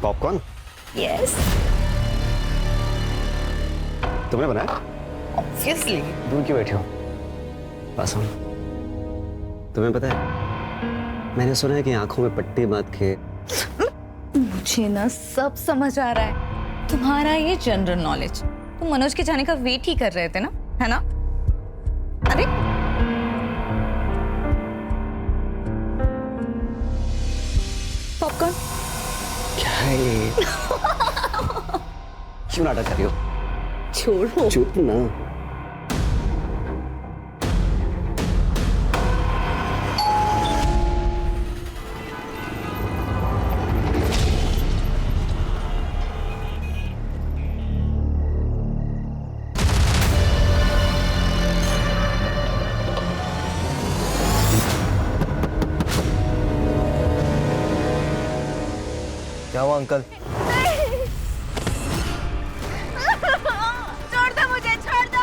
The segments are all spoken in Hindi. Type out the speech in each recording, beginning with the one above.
पॉपकॉर्न यस, तुमने बनाया? ऑब्वियसली। दूर क्यों बैठे हो? पास आओ। तुम्हें पता है, मैंने सुना है कि आंखों में पट्टी बांध के। मुझे ना सब समझ आ रहा है, तुम्हारा ये जनरल नॉलेज। तुम मनोज के जाने का वेट ही कर रहे थे ना, है ना? अरे पॉपकॉर्न क्या है ये? क्यों नाटक कर रही हो? छोड़ो। चुप ना। क्या हुआ अंकल? छोड़ दो मुझे, छोड़ दो।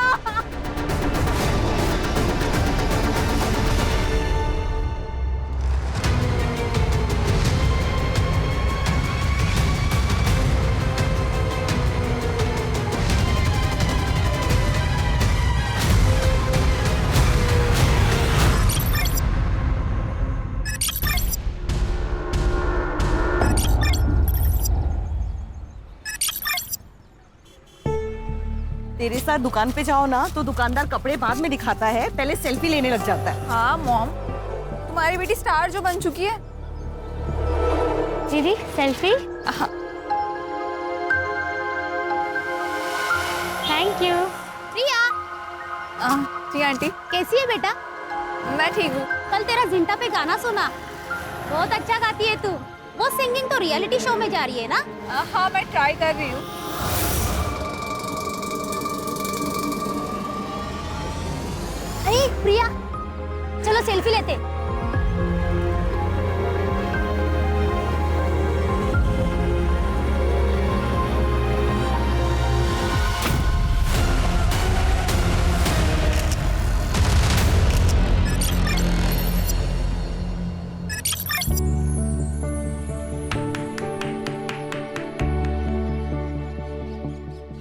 तेरे साथ दुकान पे जाओ ना तो दुकानदार कपड़े बाद में दिखाता है, पहले सेल्फी लेने लग जाता है। हाँ मॉम, तुम्हारी बेटी स्टार जो बन चुकी है। दीदी सेल्फी। Thank you. प्रिया, जी आंटी, कैसी है बेटा? मैं ठीक हूँ। कल तेरा जिंटा पे गाना सुना, बहुत अच्छा गाती है तू। वो सिंगिंग तो रियलिटी शो में जा रही है ना? हाँ मैं ट्राई कर रही हूँ। अरे प्रिया, चलो सेल्फी लेते।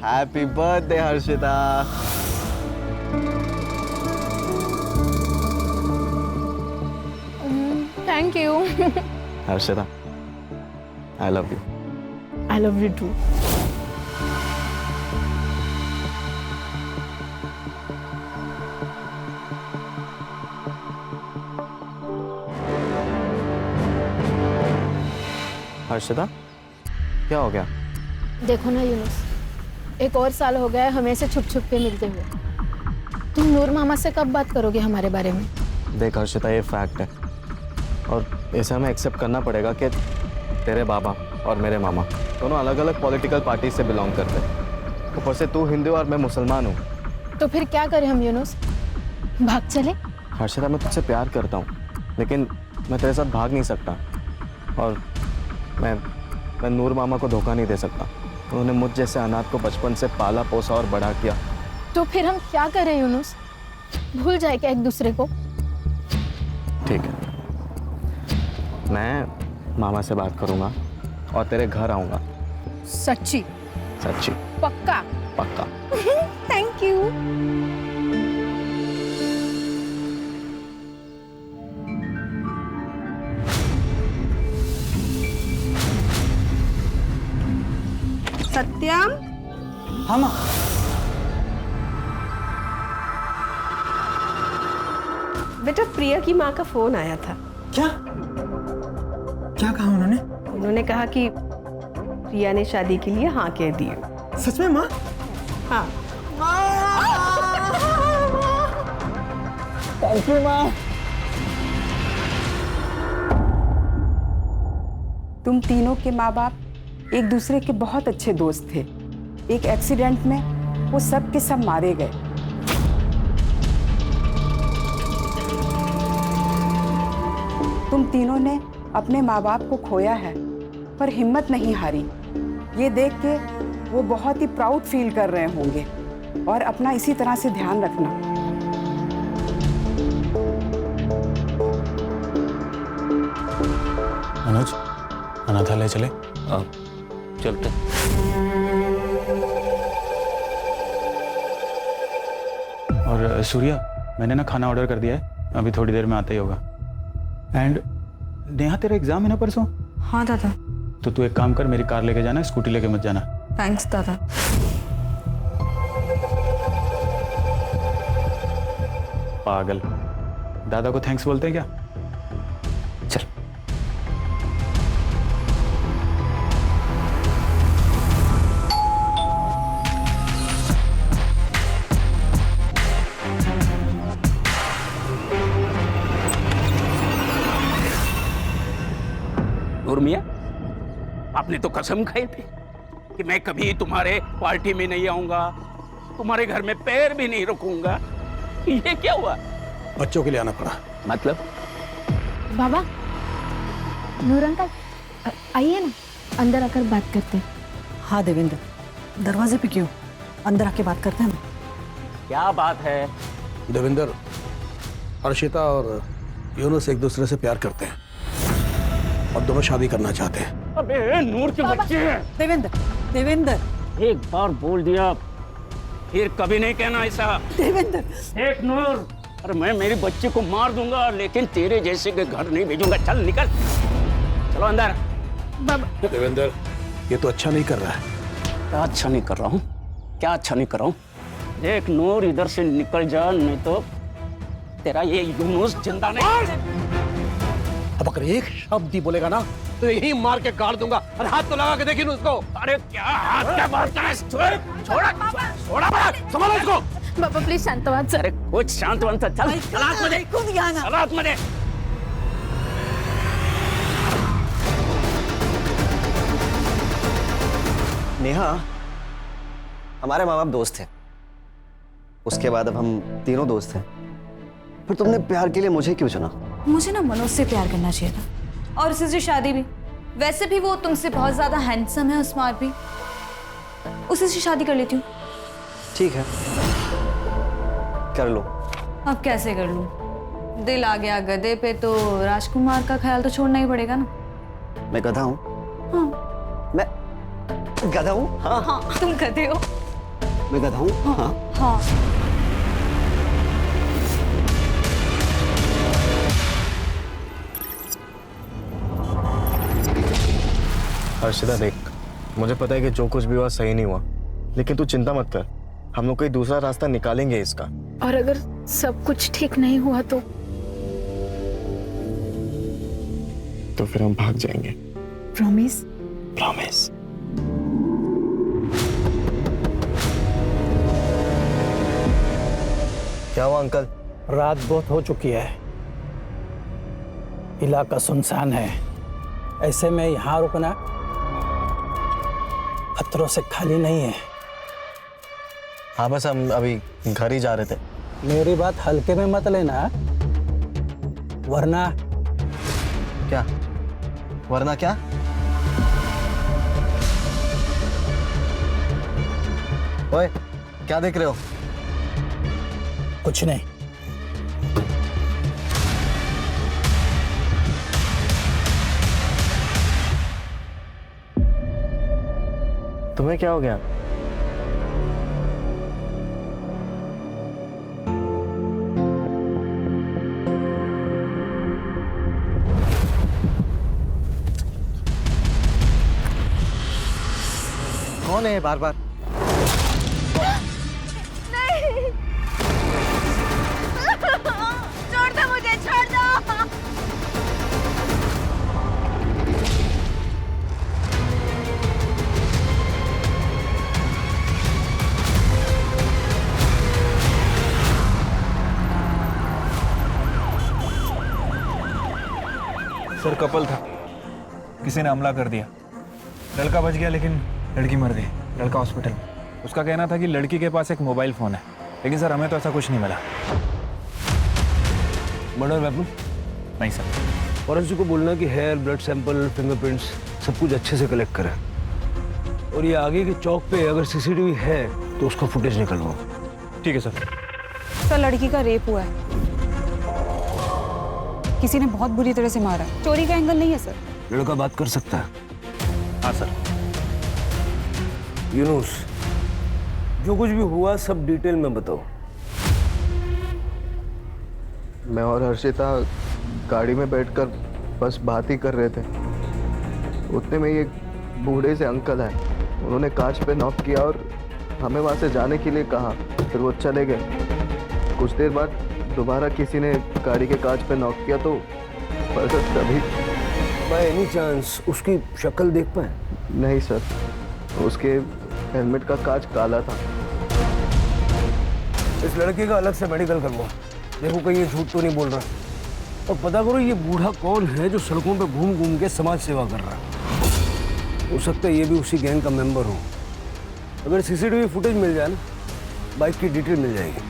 Happy birthday Harshita. Thank you. Harshita, I love you. I love you too. Harshita, क्या हो गया? देखो ना यूनुस, एक और साल हो गया है हमें से छुप छुप के मिलते हुए। तुम नूर मामा से कब बात करोगे हमारे बारे में? देख हर्षिता, ये फैक्ट है और इसे हमें एक्सेप्ट करना पड़ेगा कि तेरे बाबा और मेरे मामा दोनों अलग अलग पॉलिटिकल पार्टी से बिलोंग करते हैं। ऊपर से तू हिंदू और मैं मुसलमान हूँ। तो फिर क्या करें हम यूनुस? भाग चले? हर्षिता, मैं तुझसे प्यार करता हूँ लेकिन मैं तेरे साथ भाग नहीं सकता और मैं नूर मामा को धोखा नहीं दे सकता। उन्होंने मुझ जैसे अनाथ को बचपन से पाला पोसा और बड़ा किया। तो फिर हम क्या करें यूनुस? भूल जाए क्या एक दूसरे को? ठीक है, मैं मामा से बात करूंगा और तेरे घर आऊंगा। सच्ची? सच्ची? पक्का? पक्का। Thank you. सत्यम, हाँ माँ। बेटा प्रिया की माँ का फोन आया था। क्या क्या कहा उन्होंने? उन्होंने कहा कि प्रिया ने शादी के लिए हाँ कह दी है। सच में माँ? हाँ। थैंक यू माँ। तुम तीनों के माँ बाप एक दूसरे के बहुत अच्छे दोस्त थे। एक एक्सीडेंट में वो सब के सब मारे गए। तुम तीनों ने अपने माँ बाप को खोया है पर हिम्मत नहीं हारी। ये देख के वो बहुत ही प्राउड फील कर रहे होंगे और अपना इसी तरह से ध्यान रखना। मनोज, अनाथालय चले? चलते। और सूर्या, मैंने ना खाना ऑर्डर कर दिया है, अभी थोड़ी देर में आता ही होगा। एंड नेहा, तेरा एग्जाम है ना परसों? हाँ दादा। तो तू एक काम कर, मेरी कार लेके जाना, स्कूटी लेके मत जाना। थैंक्स दादा। पागल, दादा को थैंक्स बोलते हैं क्या? चल। नूर मियां, आपने तो कसम खाई थी कि मैं कभी तुम्हारे पार्टी में नहीं आऊंगा, तुम्हारे घर में पैर भी नहीं रखूंगा। ये क्या हुआ? बच्चों के लिए आना पड़ा। मतलब? बाबा, नूर अंकल, आइए ना, अंदर आकर बात करते हैं। हाँ देवेंद्र, दरवाजे पे क्यों? अंदर आके बात करते हैं ना। क्या बात है? देवेंद्र, अर्शिता और यूनुस एक दूसरे से प्यार करते हैं और दोनों शादी करना चाहते हैं। अबे नूर के बच्चे। देवेंद्र, देवेंद्र, एक बार बोल दिया फिर कभी नहीं कहना ऐसा। देवेंद्र, एक नूर, अरे मैं मेरे बच्चे को मार दूंगा लेकिन तेरे जैसे के घर नहीं भेजूंगा। चल निकल, चलो अंदर। बाबा, देवेंद्र, ये तो अच्छा नहीं कर रहा है। क्या अच्छा नहीं कर रहा हूँ? क्या अच्छा नहीं कर रहा हूँ? देख नूर, इधर से निकल जा, नहीं तो तेरा ये यूनुस जिंदा नहीं। अब अगर एक शब्द ही बोलेगा ना तो यही मार के गाड़ दूंगा। और हाथ तो लगा के देखिए उसको। अरे क्या हाथ क्या बात कर रहा है? छोड़ा, छोड़ा बड़ा, संभालो इसको। बाबा प्लीज शांत हो आप। अरे कुछ शांत बन, चल चल आत्मदे, चल आत्मदे। नेहा, हमारे माँ बाप दोस्त थे, उसके बाद अब हम तीनों दोस्त हैं। फिर तुमने प्यार के लिए मुझे क्यों चुना? मुझे ना मनोज से प्यार करना चाहिए था, और उससे शादी भी। वैसे भी वो तुमसे बहुत ज्यादा हैंडसम है और स्मार्ट भी, उसी से शादी कर लेती हूँ। ठीक है, कर लो। अब कैसे कर लूँ? दिल आ गया गधे पे तो राजकुमार का ख्याल तो छोड़ना ही पड़ेगा ना। मैं गधा हूँ? हाँ। मैं गधा हूँ? हाँ। हाँ, तुम गधे हो। मैं गधा हूँ? हाँ। हाँ। अर्शिता देख, मुझे पता है कि जो कुछ भी हुआ सही नहीं हुआ, लेकिन तू चिंता मत कर, हम लोग कोई दूसरा रास्ता निकालेंगे इसका। और अगर सब कुछ ठीक नहीं हुआ तो फिर हम भाग जाएंगे। प्रॉमिस? प्रॉमिस। क्या हुआ अंकल? रात बहुत हो चुकी है, इलाका सुनसान है, ऐसे में यहाँ रुकना खतरों से खाली नहीं है। हाँ, बस हम अभी घर ही जा रहे थे। मेरी बात हल्के में मत लेना, वरना। क्या? वरना क्या? ओए, क्या देख रहे हो? कुछ नहीं। तुम्हें क्या हो गया? कौन है बार बार? नहीं, छोड़ दो मुझे, छोड़ दो। सर, कपल था, किसी ने हमला कर दिया। लड़का बच गया लेकिन लड़की मर गई। लड़का हॉस्पिटल में। उसका कहना था कि लड़की के पास एक मोबाइल फोन है, लेकिन सर हमें तो ऐसा कुछ नहीं मिला। Murder weapon? नहीं सर। फॉरेंसिक को बोलना कि हेयर, ब्लड सैंपल, फिंगरप्रिंट्स सब कुछ अच्छे से कलेक्ट करें, और ये आगे के चौक पे अगर सीसीटीवी है तो उसका फुटेज निकलवाओ। ठीक है सर। सर, लड़की का रेप हुआ है, किसी ने बहुत बुरी तरह से मारा है। चोरी का एंगल नहीं है सर। लड़का बात कर सकता है? हाँ सर। यूनुस, जो कुछ भी हुआ सब डिटेल में बताओ। मैं और हर्षिता गाड़ी में बैठकर बस बात ही कर रहे थे। उतने में एक बूढ़े से अंकल आए। उन्होंने कांच पे नॉक किया और हमें वहाँ से जाने के लिए कहा। फिर वो चले गए। कुछ देर बाद दोबारा किसी ने गाड़ी के कांच पे नॉक किया तो बस तभी। बाय एनी चांस उसकी शक्ल देख पाए? नहीं सर, उसके हेलमेट का कांच काला था। इस लड़के का अलग से मेडिकल करवाओ, देखो कहीं ये झूठ तो नहीं बोल रहा। और पता करो ये बूढ़ा कौन है जो सड़कों पे घूम घूम के समाज सेवा कर रहा है। हो सकता है ये भी उसी गैंग का मेंबर हो। अगर सीसीटीवी फुटेज मिल जाए ना, बाइक की डिटेल मिल जाएगी।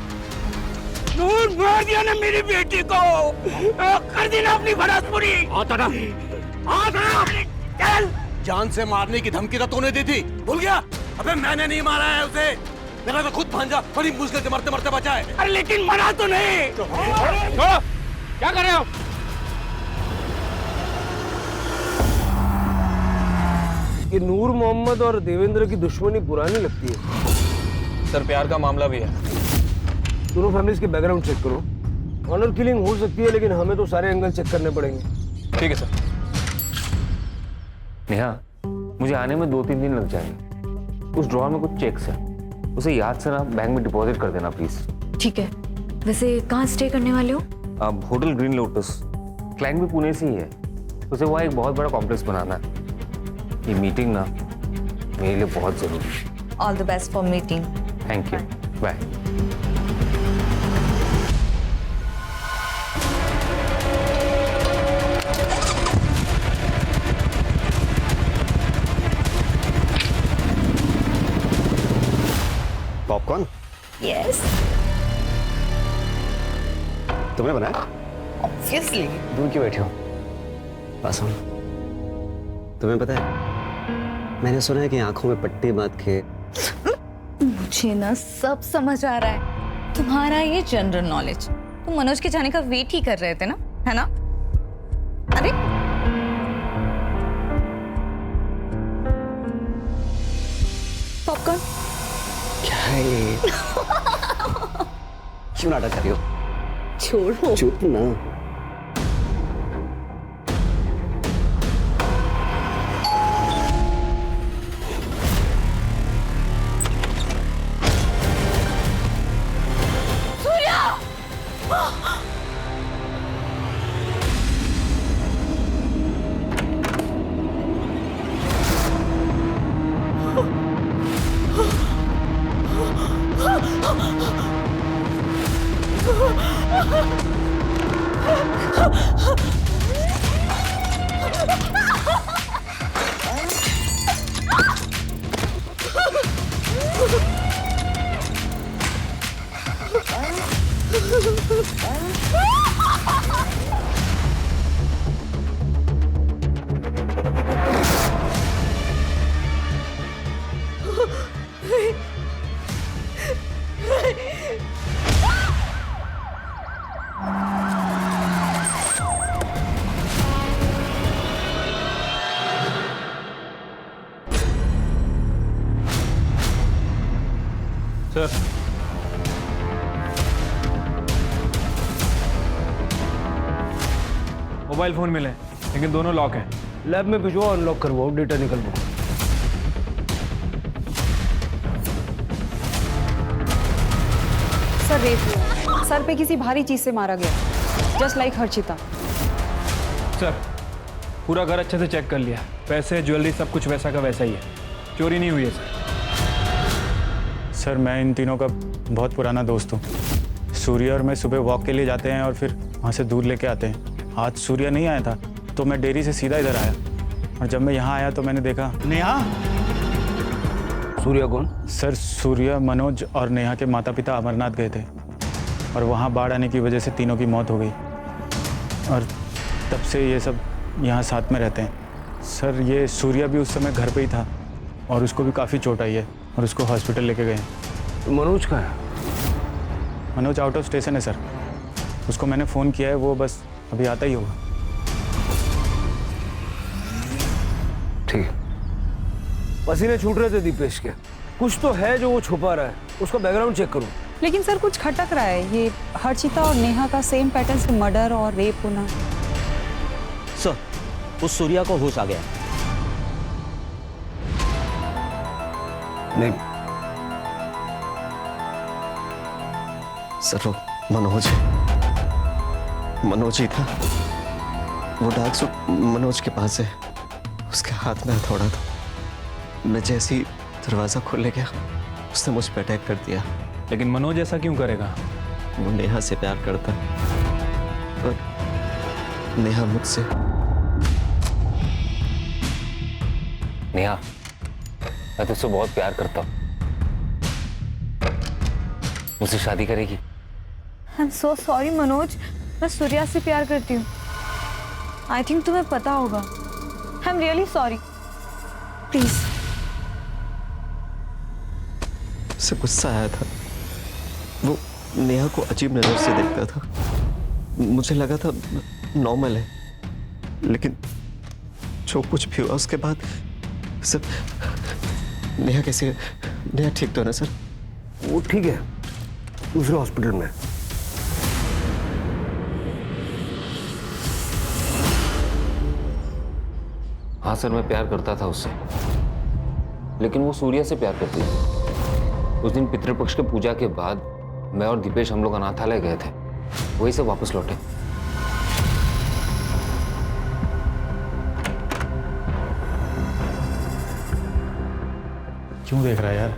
नूर मार दिया ना मेरी बेटी को, कर दी ना अपनी भड़ास पूरी। चल। जान से मारने की धमकी तो तूने दी थी, भूल गया? अबे मैंने नहीं मारा है उसे, मेरा तो खुद भांजा बड़ी मुश्किल से मरते मरते बचा है। अरे लेकिन मरा तो नहीं। क्या कर रहे हो? ये नूर मोहम्मद और देवेंद्र की दुश्मनी पुरानी लगती है। सर प्यार का मामला भी है। दोनों फैमिलीज के बैकग्राउंड चेक करो। ऑनर किलिंग हो सकती है, लेकिन हमें तो सारे एंगल चेक करने पड़ेंगे। ठीक है सर। नेहा, मुझे आने में 2-3 दिन लग जाएंगे। उस ड्रॉअर में कुछ चेक्स है, उसे याद से ना बैंक में डिपॉजिट कर देना प्लीज। ठीक है। वैसे कहाँ स्टे करने वाले हो? अब होटल ग्रीन लोटस। क्लाइंट भी पुणे से ही है, उसे वहाँ एक बहुत बड़ा कॉम्प्लेक्स बनाना है। ये मीटिंग ना मेरे लिए बहुत जरूरी है। All the best for meeting. Thank you, bye. Popcorn? Yes. तुमने बनाया? ऑब्वियसली। दूर क्यों बैठे हो? पास आओ। तुम्हें पता है, मैंने सुना है कि आंखों में पट्टी बांध के। मुझे ना सब समझ आ रहा है। तुम्हारा ये जनरल नॉलेज, तुम मनोज के जाने का वेट ही कर रहे थे ना, है ना? अरे पॉपकॉर्न क्या है ये? क्यों नाटक कर रही हो? छोड़ो। चुप ना। सर मोबाइल फोन मिले, लेकिन दोनों लॉक हैं। लैब में भिजवाओ, अनलॉक करवाओ, डेटा निकलवाओ। सर रेप हुआ, सर पे किसी भारी चीज से मारा गया, जस्ट लाइक हर्षिता। सर पूरा घर अच्छे से चेक कर लिया, पैसे ज्वेलरी सब कुछ वैसा का वैसा ही है, चोरी नहीं हुई है सर। सर मैं इन तीनों का बहुत पुराना दोस्त हूँ। सूर्य और मैं सुबह वॉक के लिए जाते हैं और फिर वहाँ से दूध लेके आते हैं। आज सूर्य नहीं आया था तो मैं डेयरी से सीधा इधर आया, और जब मैं यहाँ आया तो मैंने देखा। नेहा? सूर्य कौन? सर सूर्य, मनोज और नेहा के माता पिता अमरनाथ गए थे और वहाँ बाढ़ आने की वजह से तीनों की मौत हो गई, और तब से ये सब यहाँ साथ में रहते हैं। सर ये सूर्य भी उस समय घर पे ही था और उसको भी काफ़ी चोट आई है और उसको हॉस्पिटल लेके गए। तो मनोज का है? मनोज आउट ऑफ स्टेशन है सर, उसको मैंने फ़ोन किया है, वो बस अभी आता ही होगा। ठीक। पसीने छूट रहे थे दीपेश के। कुछ तो है जो वो छुपा रहा है, उसका बैकग्राउंड चेक करूं। लेकिन सर कुछ खटक रहा है, ये हर्षिता और नेहा का सेम पैटर्न से मर्डर और रेप होना। सर उस सूर्या को होश आ गया। नहीं सर वो मनोज ही था। वो डार्क सूट मनोज के पास है, उसके हाथ में हथौड़ा था। मैं जैसे ही दरवाजा खोलने गया उसने मुझ पर अटैक कर दिया। लेकिन मनोज ऐसा क्यों करेगा? वो नेहा से प्यार करता है और नेहा मुझसे। नेहा, मैं तुझसे बहुत प्यार करता हूँ। मुझसे शादी करेगी? I am so sorry Manoj, मैं सूर्या से प्यार करती हूँ। आई थिंक तुम्हें पता होगा। I am really sorry, please. उसे गुस्सा आया था। वो नेहा को अजीब नजर से देखता था। मुझे लगा था नॉर्मल है, लेकिन जो कुछ भी हुआ उसके बाद सब। नेहा कैसे? नेहा ठीक तो है ना सर? वो ठीक है, दूसरे हॉस्पिटल में। हाँ सर, मैं प्यार करता था उससे, लेकिन वो सूर्या से प्यार करती थी। उस दिन पितृपक्ष के पूजा के बाद मैं और दीपेश हम लोग अनाथालय गए थे, वहीं से वापस लौटे। क्यों देख रहा है यार?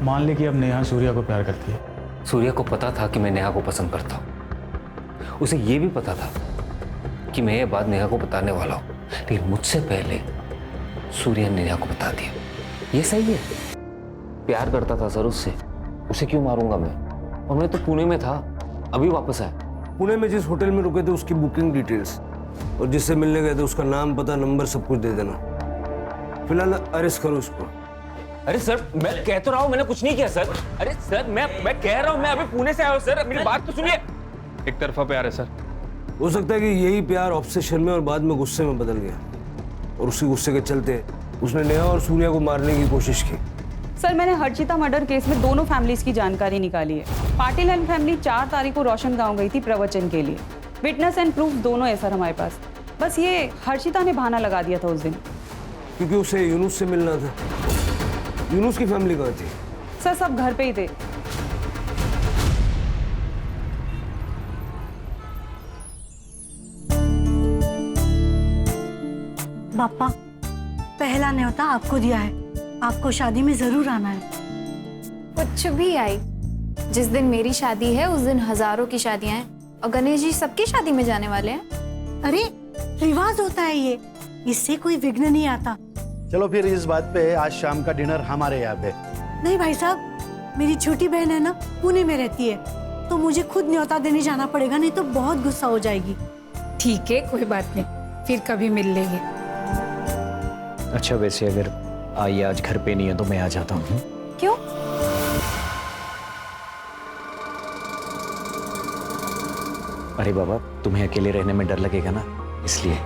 मान ले कि अब नेहा सूर्या को प्यार करती है। सूर्या को पता था कि मैं नेहा को पसंद करता हूँ। उसे ये भी पता था कि मैं ये बात नेहा को बताने वाला हूँ, लेकिन मुझसे पहले सूर्या ने नेहा को बता दिया। ये सही है? प्यार करता था सर उससे, उसे क्यों मारूंगा मैं? और मैं तो पुणे में था, अभी वापस आया। पुणे में जिस होटल में रुके थे उसकी बुकिंग डिटेल्स और जिससे मिलने गए थे उसका नाम, पता, नंबर सब कुछ दे देना। फिलहाल अरेस्ट करो उसको। अरे सर, मैं कह तो रहा हूँ मैंने कुछ नहीं किया सर। अरे सर, मैं कह रहा हूँ मैं अभी पुणे से आया हूँ सर, मेरी बात तो सुनिए। एक तरफा प्यार है सर। हो सकता है कि यही प्यार ऑब्सेशन में और बाद में गुस्से में बदल गया, और उसी गुस्से के चलते उसने नेहा और सूर्या को मारने की कोशिश की। सर मैंने हर्षिता मर्डर केस में दोनों फैमिलीज की जानकारी निकाली है। पाटिल एंड फैमिली 4 तारीख को रोशन गांव गई थी प्रवचन के लिए। विटनेस एंड प्रूफ दोनों है सर हमारे पास। बस ये हर्षिता ने बहाना लगा दिया था उस दिन, क्योंकि उसे यूनुस से मिलना था। यूनुस की फैमिली कहाँ थी? सर सब घर पे ही थे। पापा, पहला न्योता आपको दिया है, आपको शादी में जरूर आना है। कुछ भी आई, जिस दिन मेरी शादी है उस दिन हजारों की शादियां हैं और गणेश जी सबकी शादी में जाने वाले हैं। अरे रिवाज होता है ये, इससे कोई विघ्न नहीं आता। चलो फिर इस बात पे आज शाम का डिनर हमारे यहाँ पे। नहीं भाई साहब, मेरी छोटी बहन है ना, पुणे में रहती है, तो मुझे खुद न्योता देने जाना पड़ेगा, नहीं तो बहुत गुस्सा हो जाएगी। ठीक है, कोई बात नहीं, फिर कभी मिल लेंगे। अच्छा वैसे अगर आई आज घर पे नहीं है तो मैं आ जाता हूँ। क्यों? अरे बाबा, तुम्हें अकेले रहने में डर लगेगा ना, इसलिए।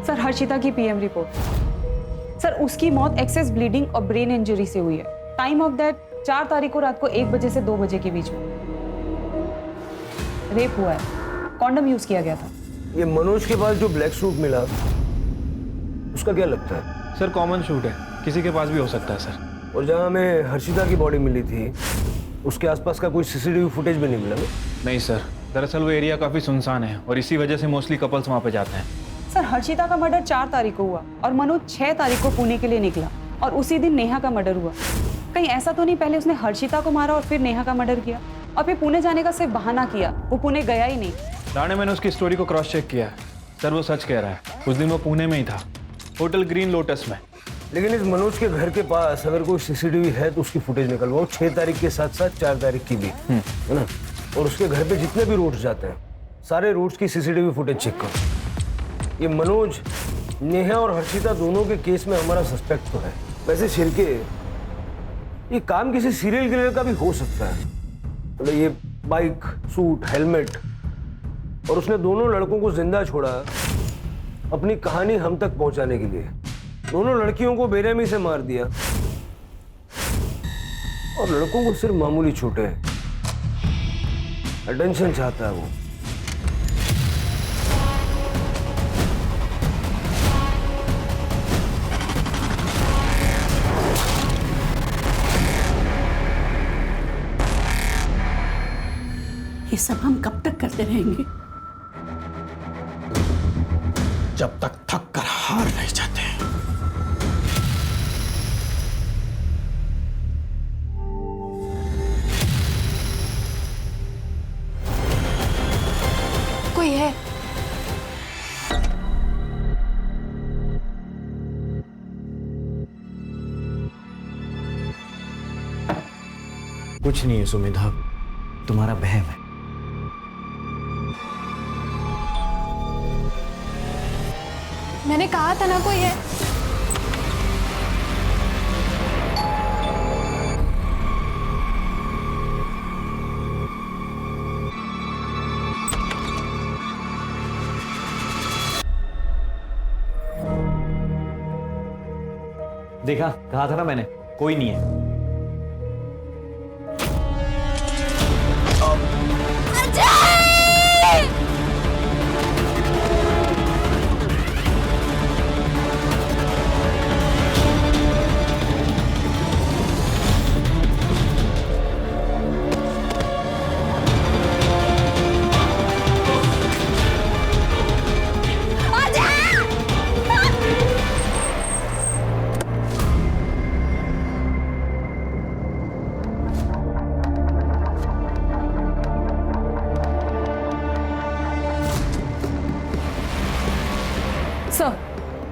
सर हर्षिता की पीएम रिपोर्ट। सर उसकी मौत एक्सेस ब्लीडिंग और ब्रेन इंजरी से हुई है। टाइम ऑफ डेथ 4 तारीख को रात को 1 बजे से 2 बजे के बीच में। रेप हुआ है, कॉन्डम यूज किया गया था। ये मनोज के पास जो ब्लैक सूट मिला, उसका क्या लगता है? सर कॉमन शूट है, किसी के पास भी हो सकता है सर। और जहाँ हमें हर्षिता की बॉडी मिली थी, उसके आसपास का कोई सीसीटीवी फुटेज भी नहीं मिला? नहीं सर, दरअसल वो एरिया काफी सुनसान है और इसी वजह से मोस्टली कपल्स वहाँ पे जाते हैं। सर हर्षिता का मर्डर 4 तारीख को हुआ और मनोज 6 तारीख को पुणे के लिए निकला और उसी दिन नेहा का मर्डर हुआ। कहीं ऐसा तो नहीं पहले उसने हर्षिता को मारा और फिर नेहा का मर्डर किया और फिर पुणे जाने का सिर्फ बहाना किया, वो पुणे गया ही नहीं। राणे, मैंने उसकी स्टोरी को क्रॉस चेक किया है सर, वो सच कह रहा है। उस दिन वो पुणे में ही था, होटल ग्रीन लोटस में। लेकिन इस मनोज के घर के पास अगर कोई सीसीटीवी है तो उसकी फुटेज निकलवाओ, 6 तारीख के साथ साथ 4 तारीख की भी, है ना? और उसके घर पे जितने भी रूट्स जाते हैं, सारे रूट्स की सीसीटीवी फुटेज चेक करो। ये मनोज, नेहा और हर्षिता दोनों के केस में हमारा सस्पेक्ट तो है। वैसे शिरके, ये काम किसी सीरियल किलर का भी हो सकता है। मतलब ये बाइक, सूट, हेलमेट, और उसने दोनों लड़कों को जिंदा छोड़ा अपनी कहानी हम तक पहुंचाने के लिए। दोनों लड़कियों को बेरहमी से मार दिया और लड़कों को सिर्फ मामूली चोटें हैं। अटेंशन चाहता है वो। ये सब हम कब तक करते रहेंगे? जब तक थक कर हार नहीं जाते। कोई है? कुछ नहीं है सुमेधा, तुम्हारा बहम है। मैंने कहा था ना कोई है। देखा, कहा था ना मैंने, कोई नहीं है।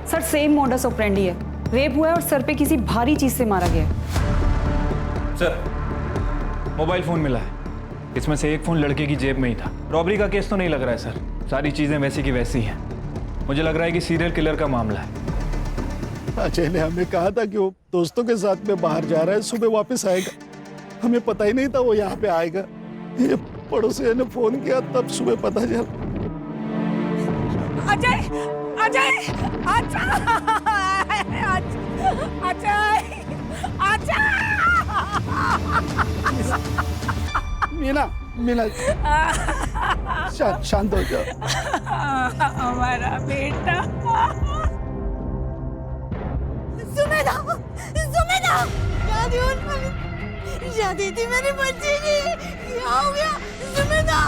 सर सेम मोडस ऑपरेंडी है। रेप हुआ है और सर पे किसी भारी चीज से मारा गया है। सर मोबाइल फोन मिला है, इसमें से एक फोन लड़के की जेब में ही था। रॉबरी का केस तो नहीं लग रहा है सर, सारी चीजें वैसी की वैसी हैं। मुझे लग रहा है कि सीरियल किलर का मामला है। अजय ने हमें कहा था कि वो दोस्तों के साथ में बाहर जा रहा है, सुबह वापस आएगा। हमें पता ही नहीं था वो यहाँ पे आएगा। ये पड़ोसी ने फोन किया, तब सुबह पता चला। अजय, अजय, अजय, अजय, मीना, मीना, शांत हो जाओ। हमारा बेटा। सुमेधा, सुमेधा, शादी थी मेरी बच्ची की, क्या हो गया? सुमेधा।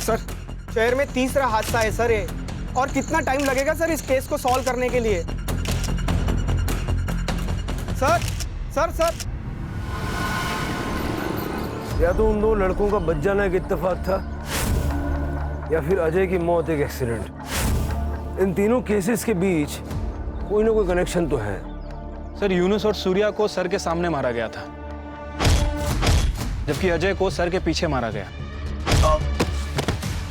सर शहर में तीसरा हादसा है सर ये, और कितना टाइम लगेगा सर इस केस को सॉल्व करने के लिए? सर सर सर या तो उन दो लड़कों का बच जाना एक इत्तेफाक था, या फिर अजय की मौत एक एक्सीडेंट। इन तीनों केसेस के बीच कोई ना कोई कनेक्शन तो है। सर यूनुस और सूर्या को सर के सामने मारा गया था, जबकि अजय को सर के पीछे मारा गया।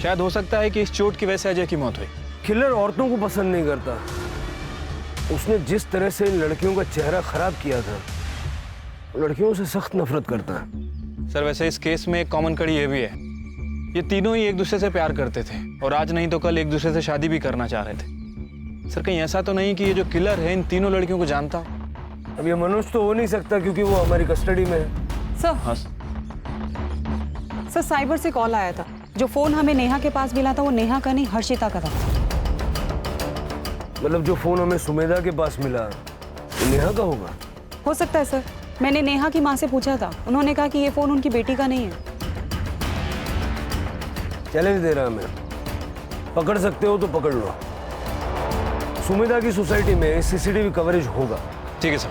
शायद हो सकता है कि इस चोट की वजह से अजय की मौत हुई। किलर औरतों को पसंद नहीं करता। उसने जिस तरह से इन लड़कियों का चेहरा खराब किया था, लड़कियों से सख्त नफरत करता है। सर वैसे इस केस में एक कॉमन कड़ी ये भी है, ये तीनों ही एक दूसरे से प्यार करते थे और आज नहीं तो कल एक दूसरे से शादी भी करना चाह रहे थे। सर कहीं ऐसा तो नहीं कि ये जो किलर है इन तीनों लड़कियों को जानता? अब ये मनोज तो हो नहीं सकता क्योंकि वो हमारी कस्टडी में है। सर हाँ सर, साइबर से कॉल आया था। जो फोन हमें नेहा के पास मिला था वो नेहा का नहीं हर्षिता का था। मतलब जो फोन हमें सुमेधा के पास मिला वो नेहा का होगा? हो सकता है सर, मैंने नेहा की माँ से पूछा था, उन्होंने कहा कि ये फोन उनकी बेटी का नहीं है। चैलेंज दे रहा मैं, पकड़ सकते हो तो पकड़ लो। सुमेधा की सोसाइटी में सीसीटीवी कवरेज होगा। ठीक है सर।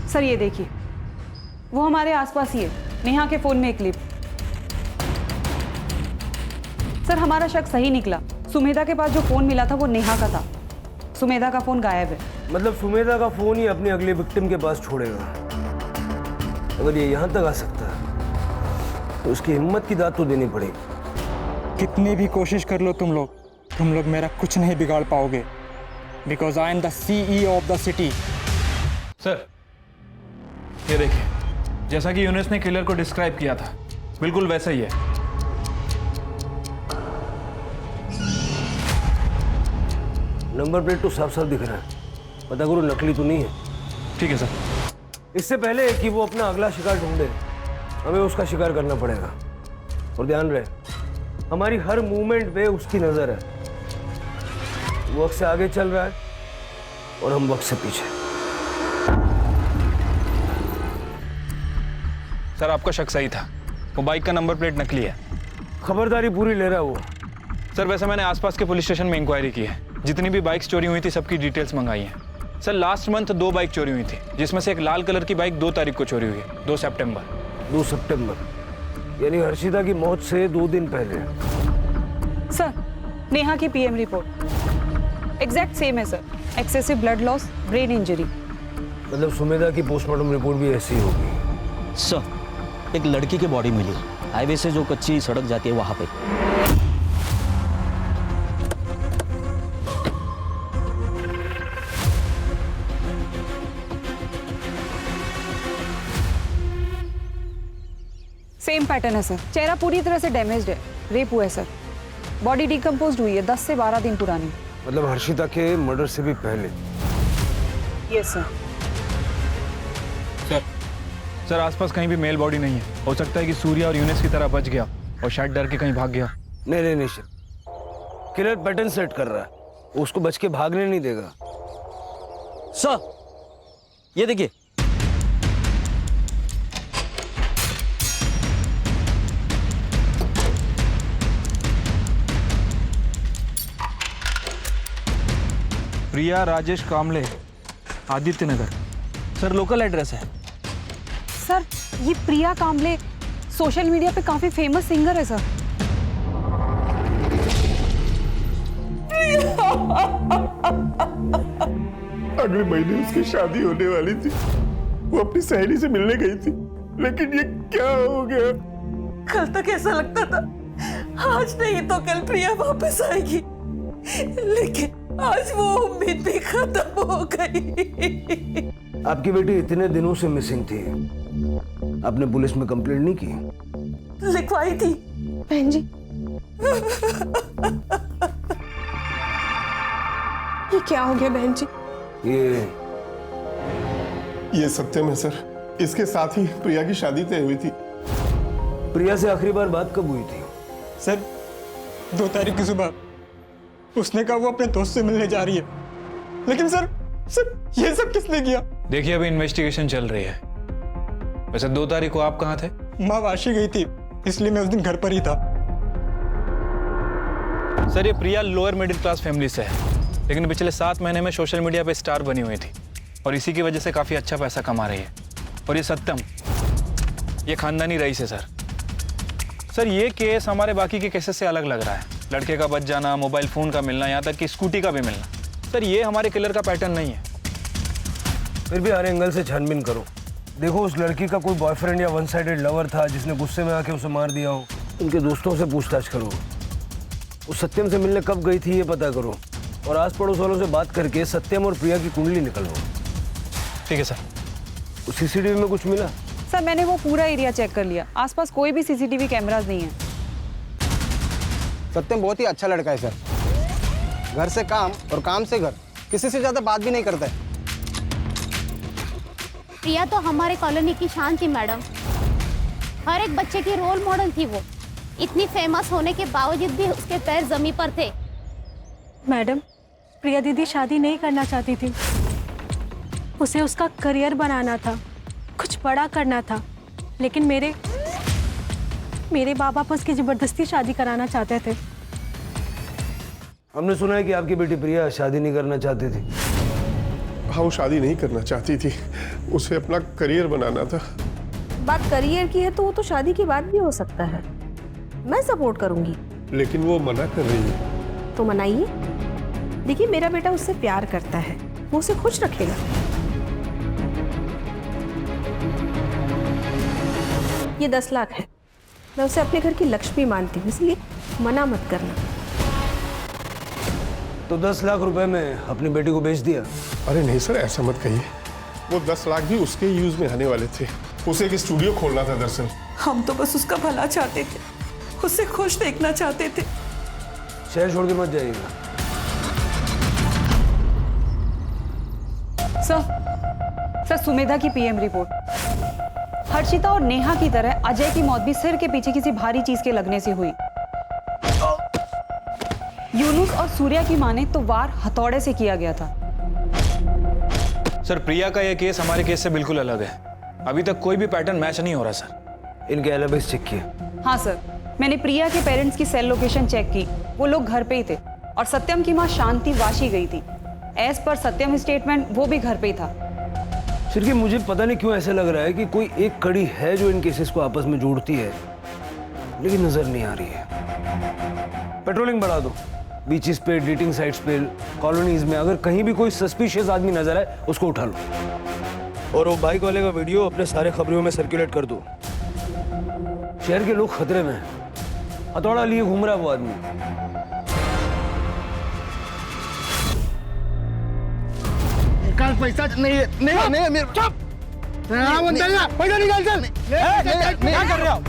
सर ये देखिए, वो हमारे आसपास ही है, नेहा के फोन में एक क्लिप। सर हमारा शक सही निकला, सुमेधा के पास जो फोन मिला था वो नेहा का था, सुमेधा का फोन गायब है। मतलब सुमेधा का फोन ही अपनी अगली विक्टिम के पास छोड़ेगा। अगर ये यहाँ तक आ सकता है तो उसकी हिम्मत की दाद तो देनी पड़ेगी। कितनी भी कोशिश कर लो तुम लोग, तुम लोग मेरा कुछ नहीं बिगाड़ पाओगे, because I am the CEO of the city. Sir ये देखिए, जैसा कि यूनुस ने किलर को डिस्क्राइब किया था, बिल्कुल वैसा ही है। नंबर प्लेट तो साफ साफ दिख रहा है, पता करो नकली तो नहीं है। ठीक है सर। इससे पहले कि वो अपना अगला शिकार ढूंढे, हमें उसका शिकार करना पड़ेगा। और ध्यान रहे, हमारी हर मूवमेंट पे उसकी नजर है। वो वक्त से आगे चल रहा है और हम वक्त से पीछे। सर आपका शक सही था, वो बाइक का नंबर प्लेट नकली है। खबरदारी पूरी ले रहा है वो। सर वैसे मैंने आसपास के पुलिस स्टेशन में इंक्वायरी की है, जितनी भी बाइक्स चोरी हुई थी सबकी डिटेल्स मंगाई हैं। सर लास्ट मंथ 2 बाइक चोरी हुई थी, जिसमें से एक लाल कलर की बाइक 2 तारीख को चोरी हुई है, 2 सितंबर। 2 सितंबर यानी हर्षिता की मौत से 2 दिन पहले। सर नेहा की PM रिपोर्ट एग्जैक्ट सेम है sir, excessive blood loss, brain injury. मतलब सुमेधा की पोस्टमार्टम रिपोर्ट भी ऐसी होगी। सर एक लड़की की बॉडी मिली हाईवे से जो कच्ची सड़क जाती है वहां पे। सेम पैटर्न है सर, चेहरा पूरी तरह से डैमेज्ड है, रेप हुआ है सर। बॉडी डिकम्पोज्ड हुई है, 10 से 12 दिन पुरानी। मतलब हर्षिता के मर्डर से भी पहले। Yes sir. सर आसपास कहीं भी मेल बॉडी नहीं है, हो सकता है कि सूर्या और यूनुस की तरह बच गया और शायद डर के कहीं भाग गया। नहीं सर, किलर पैटर्न सेट कर रहा है, वो उसको बच के भागने नहीं देगा। सर ये देखिए, प्रिया राजेश कामले, आदित्य नगर। सर लोकल एड्रेस है। सर ये प्रिया कामले सोशल मीडिया पे काफी फेमस सिंगर है सर। अगले महीने उसकी शादी होने वाली थी, वो अपनी सहेली से मिलने गई थी, लेकिन ये क्या हो गया? कल तक ऐसा लगता था आज नहीं तो कल प्रिया वापस आएगी, लेकिन आज वो उम्मीद भी खत्म हो गई। आपकी बेटी इतने दिनों से मिसिंग थी, आपने पुलिस में कंप्लेंट नहीं की? लिखवाई थी बहन जी। ये क्या हो गया बहन जी? ये सत्यम है सर, इसके साथ ही प्रिया की शादी तय हुई थी। प्रिया से आखिरी बार बात कब हुई थी? सर 2 तारीख की सुबह। उसने कहा वो अपने दोस्त से मिलने जा रही है, लेकिन सर ये सब किसने किया? देखिए अभी इन्वेस्टिगेशन चल रही है। वैसे 2 तारीख को आप कहाँ थे? माँ वाशी गई थी, इसलिए मैं उस दिन घर पर ही था। सर ये प्रिया लोअर मिडिल क्लास फैमिली से है, लेकिन पिछले 7 महीने में सोशल मीडिया पे स्टार बनी हुई थी और इसी की वजह से काफी अच्छा पैसा कमा रही है। और ये सत्यम, ये खानदानी रईस है सर। सर ये केस हमारे बाकी के केसेस से अलग लग रहा है। लड़के का बच जाना, मोबाइल फोन का मिलना, यहाँ तक कि स्कूटी का भी मिलना। सर ये हमारे किलर का पैटर्न नहीं है। फिर भी हर एंगल से छानबीन करो। देखो उस लड़की का कोई बॉयफ्रेंड या वन साइडेड लवर था जिसने गुस्से में आके उसे मार दिया हो। उनके दोस्तों से पूछताछ करो। उस सत्यम से मिलने कब गई थी ये पता करो, और आस पड़ोस वालों से बात करके सत्यम और प्रिया की कुंडली निकलवाओ। ठीक है सर। उस CCTV में कुछ मिला? सर मैंने वो पूरा एरिया चेक कर लिया, आसपास कोई भी CCTV कैमरास नहीं है। सत्यम बहुत ही अच्छा लड़का है सर, घर से काम और काम से घर, किसी से ज्यादा बात भी नहीं करता है। प्रिया तो हमारे कॉलोनी की शान थी मैडम, हर एक बच्चे की रोल मॉडल थी वो। इतनी फेमस होने के बावजूद भी उसके पैर जमीन पर थे। मैडम प्रिया दीदी शादी नहीं करना चाहती थी, उसे उसका करियर बनाना था, कुछ बड़ा करना था, लेकिन मेरे बाबा उसकी जबरदस्ती शादी कराना चाहते थे। हमने सुना है कि आपकी बेटी प्रिया शादी नहीं करना चाहती थी। हाँ वो शादी नहीं करना चाहती थी, उसे अपना करियर बनाना था। बात करियर की है तो वो तो शादी की बात भी हो सकता है, मैं सपोर्ट करूंगी। लेकिन वो मना कर रही है। तो मनाइए। देखिए मेरा बेटा उससे प्यार करता है, वो उसे खुश रखेगा। ये 10 लाख है, मैं उसे अपने घर की लक्ष्मी मानती हूँ, इसलिए मना मत करना। तो 10 लाख रुपए में अपनी बेटी को बेच दिया। अरे नहीं सर, ऐसा मत कहिए। वो 10 लाख भी उसके यूज में आने वाले थे। उसे एक स्टूडियो खोलना था दरअसल। हम तो बस उसका भला चाहते थे, उसे खुश देखना चाहते थे। शहर छोड़ के मत जाइएगा। सर सुमेधा की पीएम रिपोर्ट। हर्षिता और नेहा की तरह अजय की मौत भी सिर के पीछे किसी भारी चीज के लगने से हुई। यूनुस और सूर्या की माने तो वार हथौड़े से किया गया था। सर प्रिया का यह केस हमारे केस से बिल्कुल अलग है। अभी तक कोई भी पैटर्न मैच नहीं हो रहा सर। इनके एलिबीज चेक किए? हाँ सर, मैंने प्रिया के पेरेंट्स की सेल लोकेशन चेक की। वो लोग घर पे ही थे और सत्यम की माँ शांति वाशी गई थी। एज पर सत्यम स्टेटमेंट वो भी घर पे ही था। सिर्फ मुझे पता नहीं क्यों ऐसा लग रहा है कि कोई एक कड़ी है जो इन केसेस को आपस में जोड़ती है, लेकिन नजर नहीं आ रही है। पेट्रोलिंग बढ़ा दो, बीचेस पे, डेटिंग साइट्स पे, कॉलोनीज में। अगर कहीं भी कोई सस्पिशियस आदमी नजर आए उसको उठा लो। और वो बाइक वाले का वीडियो अपने सारे खबरों में सर्कुलेट कर दो। शहर के लोग खतरे में हैं। हथौड़ा लिए घूम रहा है वो आदमी। पैसा नहीं मेरे चुप। पैसा निकाल चल। क्या कर रहे हो?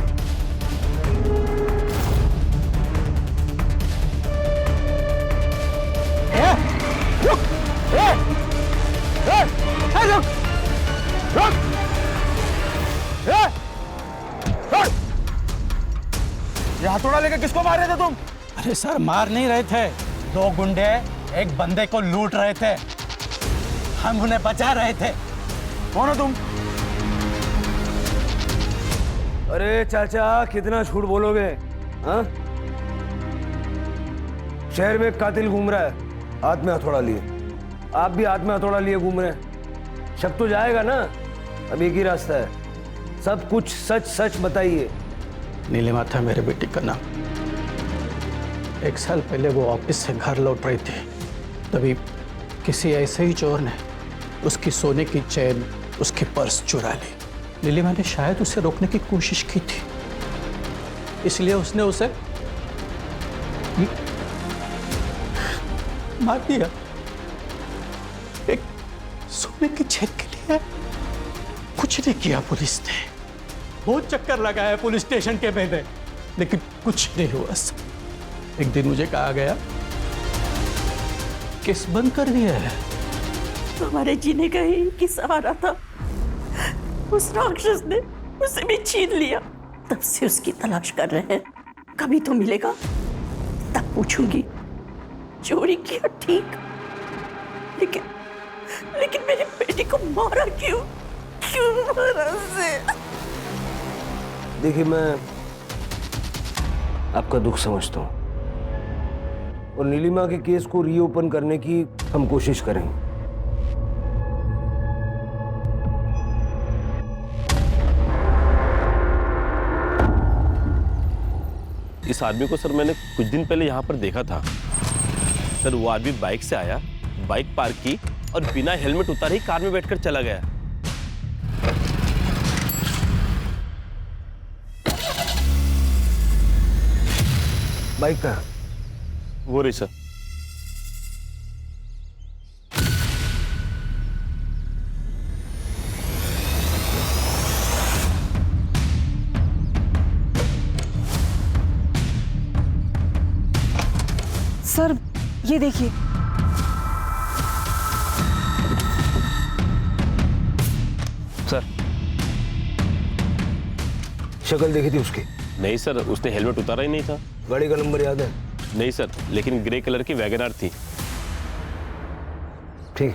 ये हथौड़ा लेकर किसको मार रहे थे तुम? अरे सर, मार नहीं रहे थे। 2 गुंडे एक बंदे को लूट रहे थे, हम उन्हें बचा रहे थे। कौन हो तुम? अरे चाचा, कितना झूठ बोलोगे? हाँ, शहर में एक कातिल घूम रहा है हाथ में हथौड़ा लिए। आप भी हाथ में हथौड़ा लिए घूम रहे हैं। शक तो जाएगा ना। अब एक ही रास्ता है, सब कुछ सच सच बताइए। नीलिमा था मेरे बेटी का नाम। 1 साल पहले वो ऑफिस से घर लौट रही थी, तभी किसी ऐसे ही चोर ने उसकी सोने की चेन, उसकी पर्स चुरा ली। नीलिमा ने शायद उसे रोकने की कोशिश की थी, इसलिए उसने उसे मार दिया। एक सोने की चेन के लिए कुछ नहीं किया पुलिस ने। बहुत चक्कर लगाया पुलिस स्टेशन के मैंने, लेकिन कुछ नहीं हुआ। एक दिन मुझे कहा गया केस बंद कर दिया है। हमारे जीने का ही की सहारा था, उस राक्षस ने उसे भी छीन लिया। तब से उसकी तलाश कर रहे हैं, कभी तो मिलेगा तब पूछूंगी। चोरी किया ठीक, लेकिन मेरी बेटी को मारा क्यों? क्यों मारा उसे? देखिए, मैं आपका दुख समझता हूँ और नीलिमा के केस को रीओपन करने की हम कोशिश करेंगे। इस आदमी को सर मैंने कुछ दिन पहले यहाँ पर देखा था। सर वो आदमी बाइक से आया, बाइक पार्क की और बिना हेलमेट उतारे ही कार में बैठकर चला गया। बाइक का वो रही सर। सर ये देखिए, सर शक्ल देखी थी उसकी? नहीं सर, उसने हेलमेट उतारा ही नहीं था। गाड़ी का नंबर याद है? नहीं सर, लेकिन ग्रे कलर की वैगनआर थी। ठीक,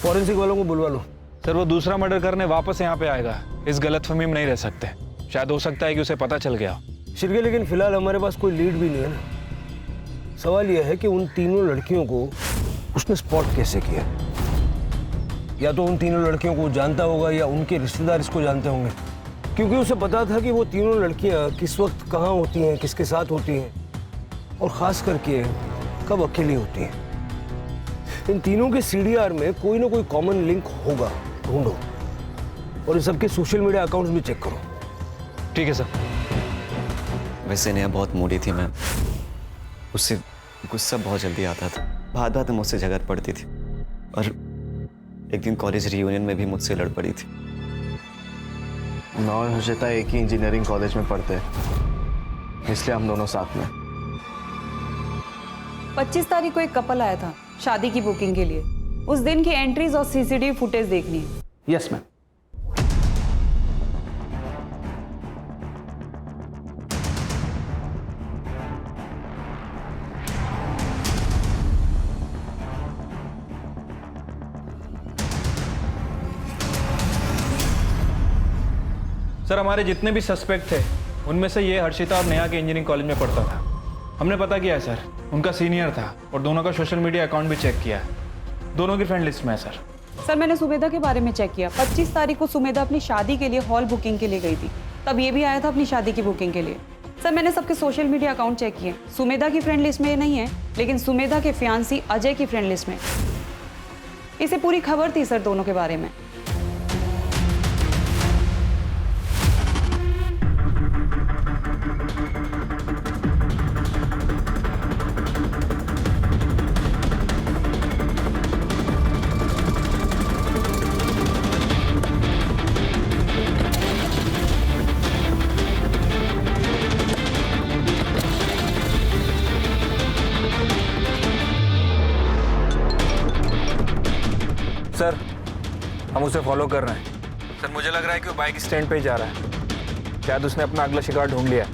फॉरेंसिक वालों को बुलवा लो। सर वो दूसरा मर्डर करने वापस यहाँ पे आएगा, इस गलतफहमी में नहीं रह सकते। शायद हो सकता है कि उसे पता चल गया। शिरके, लेकिन फिलहाल हमारे पास कोई लीड भी नहीं है ना। सवाल यह है कि उन तीनों लड़कियों को उसने स्पॉट कैसे किया? या तो उन तीनों लड़कियों को जानता होगा या उनके रिश्तेदार इसको जानते होंगे, क्योंकि उसे पता था कि वो तीनों लड़कियां किस वक्त कहाँ होती हैं, किसके साथ होती हैं और खास करके कब अकेली होती हैं। इन तीनों के सीडीआर में कोई ना कोई कॉमन लिंक होगा, ढूंढो और इन सबके सोशल मीडिया अकाउंट्स भी चेक करो। ठीक है सर। वैसे नेहा बहुत मूडी थी। मैं उससे गुस्सा बहुत जल्दी आता था। बात बात में मुझसे झगड़ पड़ती थी और एक दिन कॉलेज रियूनियन में भी मुझसे लड़ पड़ी थी। मैं और हर्षिता एक ही इंजीनियरिंग कॉलेज में पढ़ते हैं, इसलिए हम दोनों साथ में। 25 तारीख को एक कपल आया था शादी की बुकिंग के लिए। उस दिन की एंट्रीज और सीसीटीवी फुटेज देखनी है। Yes ma'am. सर हमारे जितने भी सस्पेक्ट थे उनमें से ये हर्षिता और नेहा के इंजीनियरिंग कॉलेज में पढ़ता था। हमने पता किया है सर, उनका सीनियर था और दोनों का सोशल मीडिया अकाउंट भी चेक किया है। दोनों की फ्रेंड लिस्ट में है सर। सर मैंने सुमेधा के बारे में चेक किया। 25 तारीख को सुमेधा अपनी शादी के लिए हॉल बुकिंग के लिए गई थी, तब ये भी आया था अपनी शादी की बुकिंग के लिए। सर मैंने सबके सोशल मीडिया अकाउंट चेक किए। सुमेधा की फ्रेंड लिस्ट में ये नहीं है, लेकिन सुमेधा के फियांसी अजय की फ्रेंड लिस्ट में। इसे पूरी खबर थी सर दोनों के बारे में। सर हम उसे फॉलो कर रहे हैं। सर मुझे लग रहा है कि वो बाइक स्टैंड पे ही जा रहा है। शायद उसने अपना अगला शिकार ढूंढ लिया है।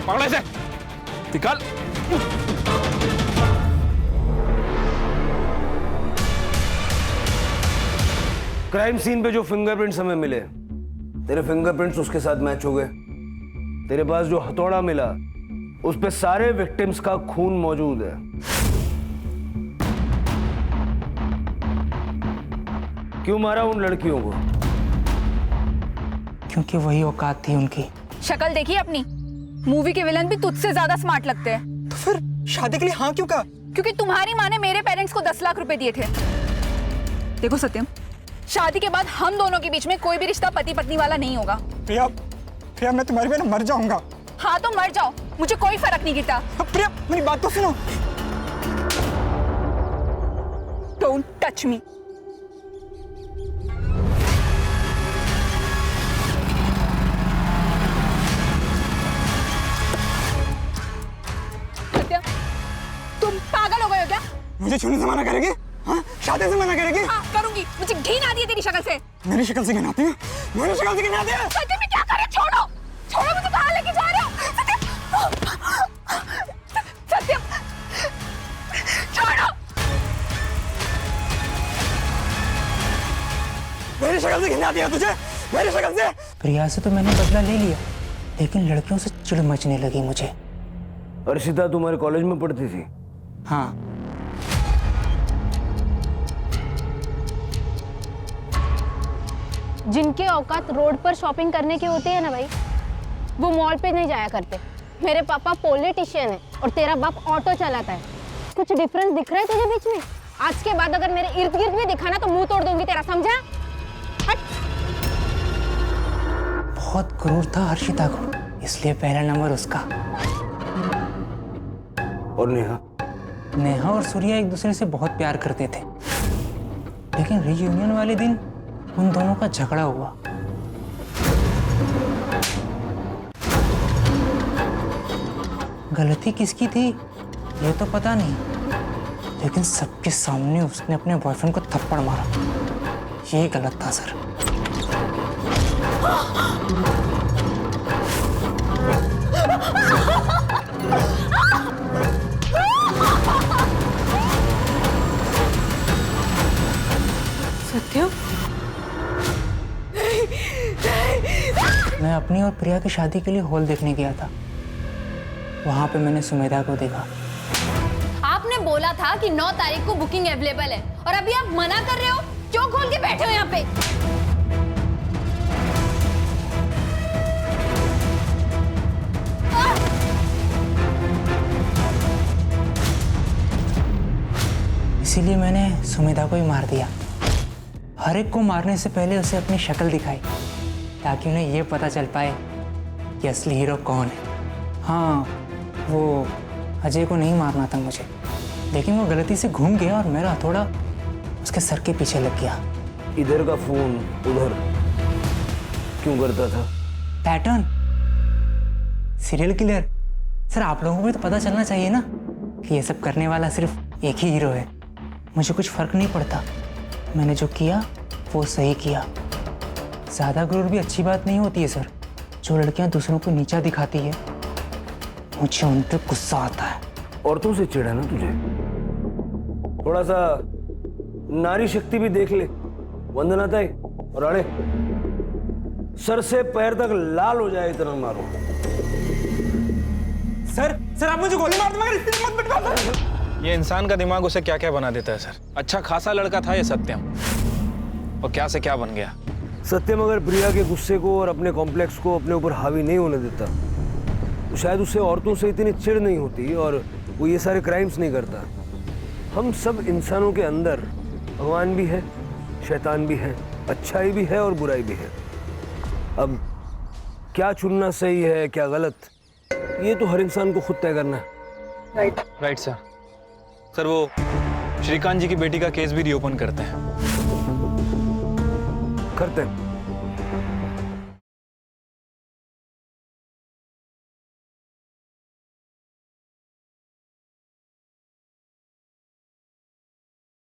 पकड़ो इसे, निकाल। क्राइम सीन पे जो फिंगरप्रिंट्स हमें मिले, तेरे फिंगरप्रिंट्स उसके साथ मैच हो गए। तेरे पास जो हथौड़ा मिला उस पे सारे विक्टिम्स का खून मौजूद है। क्यों मारा उन लड़कियों को? क्योंकि वही औकात थी उनकी। शक्ल देखी अपनी? मूवी के विलन भी तुझसे ज्यादा स्मार्ट लगते हैं। तो फिर शादी के लिए हाँ क्यों कहा? क्योंकि तुम्हारी माँ ने मेरे पेरेंट्स को 10 लाख रुपए दिए थे। देखो सत्यम, शादी के बाद हम दोनों के बीच में कोई भी रिश्ता पति पत्नी वाला नहीं होगा। प्रिया, प्रिया मैं तुम्हारी वजह मर जाऊंगा। हाँ तो मर जाओ, मुझे कोई फर्क नहीं गिरता। प्रिया मेरी बात तो सुनो। Don't touch me. सत्यम, तुम पागल हो गए हो क्या? मुझे छूने से मना करेगी? हाँ? शादी से मना करेगी? हाँ करूंगी। मुझे घिन आती है तेरी शक्ल से। मेरी शक्ल से घिन आती है? मेरी शक्ल से घिन आती है? सत्यम मैं क्या कर रहे? छोड़ो, छोड़ो, मुझे कहाँ लेके जा रहे हो? सत्यम, सत्यम, छोड़ो। मेरी शक्ल से घिन आती है तुझे? मेरी शक्ल से? प्रिया से तो मैंने बदला ले लिया, लेकिन लड़कियों से चिढ़ मचने लगी मुझे। अर्शिता तुम्हारे कॉलेज में पढ़ती थी? हाँ। जिनके औकात रोड पर शॉपिंग करने की होती है ना भाई, वो मॉल पे नहीं जाया करते। मेरे पापा पॉलिटिशियन है और तेरा बाप ऑटो चलाता है। कुछ डिफरेंस दिख रहा है तुझे बीच में? आज के बाद अगर मेरे इर्द गिर्द भी दिखा ना तो मुंह तोड़ दूंगी तेरा, समझा? हट। बहुत क्रूर था हर्षिता को, इसलिए पहला नंबर उसका। और नेहा? नेहा और सूर्या एक दूसरे से बहुत प्यार करते थे, लेकिन रियूनियन वाले दिन उन दोनों का झगड़ा हुआ। गलती किसकी थी ये तो पता नहीं, लेकिन सबके सामने उसने अपने बॉयफ्रेंड को थप्पड़ मारा। ये गलत था सर। सत्यम, मैं अपनी और प्रिया की शादी के लिए हॉल देखने गया था। वहां पे मैंने सुमेधा को देखा। आपने बोला था कि 9 तारीख को बुकिंग अवेलेबल है और अभी आप मना कर रहे हो। क्यों खोल के बैठे हो यहाँ पे? इसीलिए मैंने सुमिता को ही मार दिया। हर एक को मारने से पहले उसे अपनी शक्ल दिखाई, ताकि उन्हें ये पता चल पाए कि असली हीरो कौन है। हाँ, वो अजय को नहीं मारना था मुझे, लेकिन वो गलती से घूम गया और मेरा हथौड़ा उसके सर के पीछे लग गया। इधर का फोन उधर क्यों करता था? Pattern, serial killer. सर, आप लोगों को भी तो पता चलना चाहिए ना कि ये सब करने वाला सिर्फ एक ही हीरो है। मुझे कुछ फर्क नहीं पड़ता, मैंने जो किया वो सही किया। ज़्यादा गुरूर भी अच्छी बात नहीं होती है सर। जो लड़कियां दूसरों को नीचा दिखाती है, मुझे उन पर गुस्सा आता है। औरतों से चिढ़ा ना तुझे? थोड़ा सा नारी शक्ति भी देख ले। वंदना ताई और अड़े, सर से पैर तक लाल हो जाए इतना मारो। सर आप मुझे गोली मार दो, मगर इतनी मत पिटवा। ये इंसान का दिमाग उसे क्या क्या बना देता है सर। अच्छा खासा लड़का था ये सत्यम, और क्या से क्या बन गया। सत्यम अगर प्रिया के गुस्से को और अपने कॉम्प्लेक्स को अपने ऊपर हावी नहीं होने देता तो शायद उसे औरतों से इतनी चिढ़ नहीं होती और वो ये सारे क्राइम्स नहीं करता। हम सब इंसानों के अंदर भगवान भी है, शैतान भी है, अच्छाई भी है और बुराई भी है। अब क्या चुनना सही है क्या गलत, ये तो हर इंसान को खुद तय करना है। Right sir. सर वो श्रीकांत जी की बेटी का केस भी रीओपन करते हैं। करते हैं।